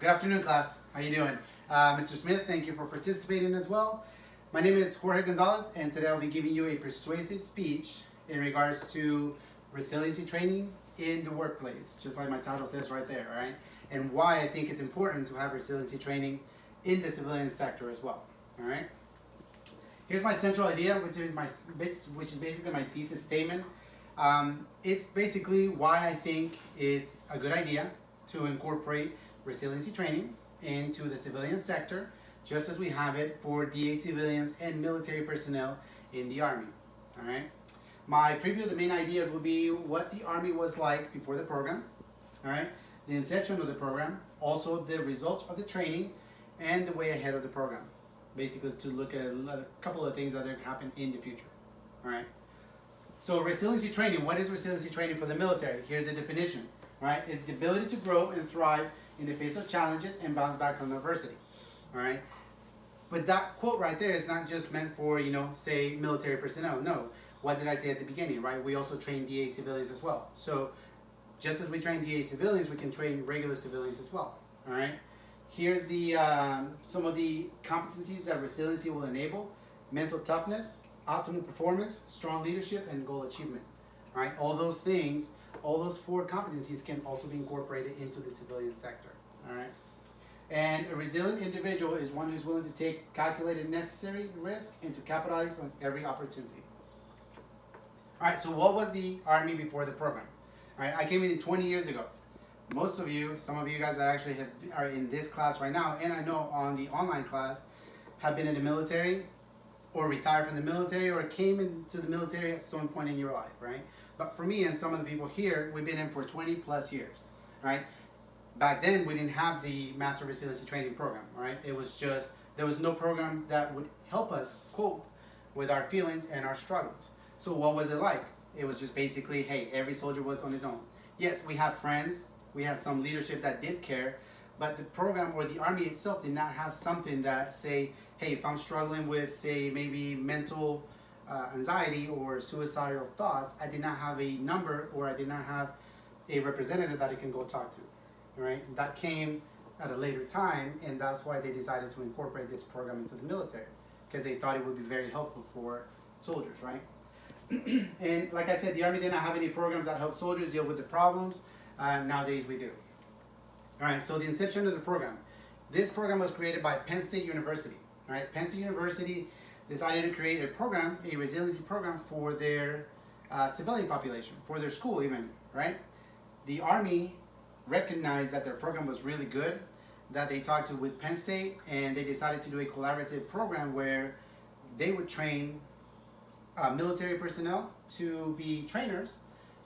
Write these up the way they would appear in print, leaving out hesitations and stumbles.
Good afternoon, class. How you doing? Mr. Smith, thank you for participating as well. My name is Jorge Gonzalez, and today I'll be giving you a persuasive speech in regards to resiliency training in the workplace, just like my title says right there, all right? And why I think it's important to have resiliency training in the civilian sector as well, all right? Here's my central idea, which is basically my thesis statement. It's basically why I think it's a good idea to incorporate resiliency training into the civilian sector, just as we have it for DA civilians and military personnel in the Army. All right. My preview of the main ideas will be what the Army was like before the program. All right. The inception of the program, also the results of the training, and the way ahead of the program. Basically, to look at a couple of things that are going to happen in the future. All right. So resiliency training. What is resiliency training for the military? Here's the definition. Right. It's the ability to grow and thrive in the face of challenges and bounce back from adversity. All right. But that quote right there is not just meant for, say military personnel. No. What did I say at the beginning, right? We also train DA civilians as well. So just as we train DA civilians, we can train regular civilians as well. All right. Here's the some of the competencies that resiliency will enable: mental toughness, optimal performance, strong leadership, and goal achievement. All right. All those things, all those 4 competencies can also be incorporated into the civilian sector. All right. And a resilient individual is one who's willing to take calculated necessary risk and to capitalize on every opportunity. All right, so what was the Army before the program? All right, I came in 20 years ago. Most of you, some of you guys that actually are in this class right now, and I know on the online class, have been in the military or retired from the military or came into the military at some point in your life, right? But for me and some of the people here, we've been in for 20 plus years, right? Back then, we didn't have the Master Resiliency Training Program, right? It was just, there was no program that would help us cope with our feelings and our struggles. So what was it like? It was just basically, hey, every soldier was on his own. Yes, we had friends, we had some leadership that did care, but the program or the Army itself did not have something that say, hey, if I'm struggling with, say, maybe mental anxiety or suicidal thoughts, I did not have a number or I did not have a representative that I can go talk to. All right, that came at a later time, and that's why they decided to incorporate this program into the military, because they thought it would be very helpful for soldiers, right? And like I said, the Army did not have any programs that help soldiers deal with the problems. Nowadays we do. All right, so the inception of the program. This program was created by Penn State University. All right, Penn State University decided to create a program, a resiliency program for their civilian population, for their school even, right? The Army recognized that their program was really good, that they talked to with Penn State, and they decided to do a collaborative program where they would train military personnel to be trainers,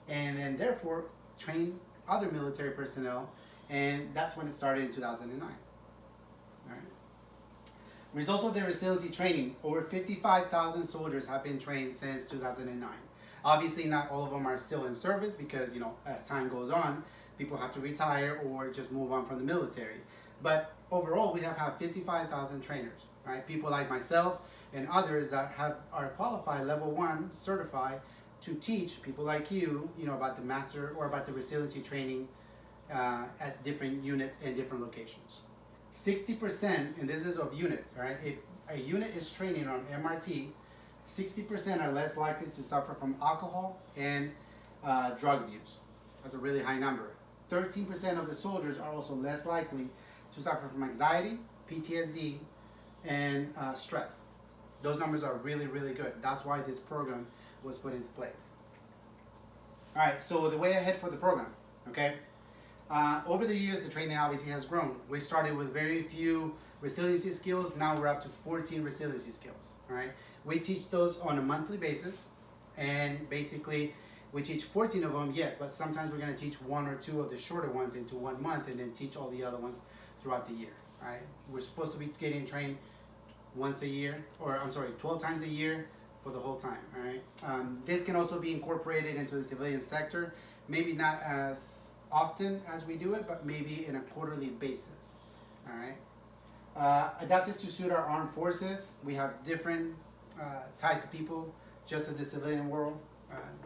and then therefore train other military personnel, and that's when it started in 2009. All right. Results of the resiliency training: over 55,000 soldiers have been trained since 2009. Obviously, not all of them are still in service because, as time goes on, people have to retire or just move on from the military. But overall, we have had 55,000 trainers, right? People like myself and others that are qualified, level 1, certified to teach people like you, about the master or about the resiliency training at different units and different locations. 60%, and this is of units, all right? If a unit is training on MRT, 60% are less likely to suffer from alcohol and drug abuse. That's a really high number. 13% of the soldiers are also less likely to suffer from anxiety, PTSD, and stress. Those numbers are really, really good. That's why this program was put into place. All right, so the way ahead for the program, okay? Over the years, the training obviously has grown. We started with very few resiliency skills. Now we're up to 14 resiliency skills, all right? We teach those on a monthly basis, and basically, we teach 14 of them, yes, but sometimes we're going to teach 1 or 2 of the shorter ones into 1 month and then teach all the other ones throughout the year, right? We're supposed to be getting trained once a year, 12 times a year for the whole time, all right? This can also be incorporated into the civilian sector, maybe not as often as we do it, but maybe in a quarterly basis, all right? Adapted to suit our armed forces. We have different types of people, just as the civilian world.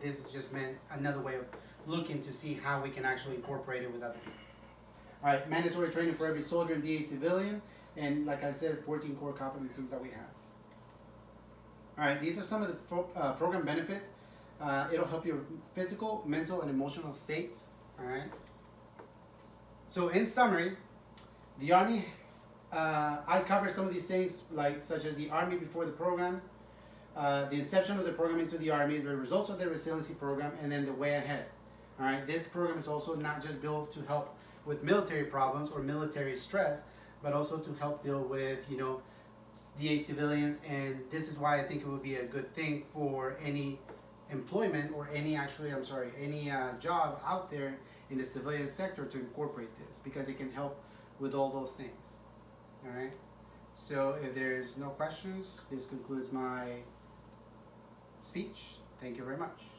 This is just meant another way of looking to see how we can actually incorporate it with other people. All right, mandatory training for every soldier and DA civilian, and like I said, 14 core competencies that we have. All right, these are some of the program benefits. It'll help your physical, mental, and emotional states. All right. So in summary, the Army, I cover some of these things, such as the Army before the program, the inception of the program into the Army, the results of the resiliency program, and then the way ahead. All right. This program is also not just built to help with military problems or military stress, but also to help deal with, DA civilians. And this is why I think it would be a good thing for any employment or any job out there in the civilian sector to incorporate this, because it can help with all those things. All right. So if there's no questions, this concludes my speech. Thank you very much.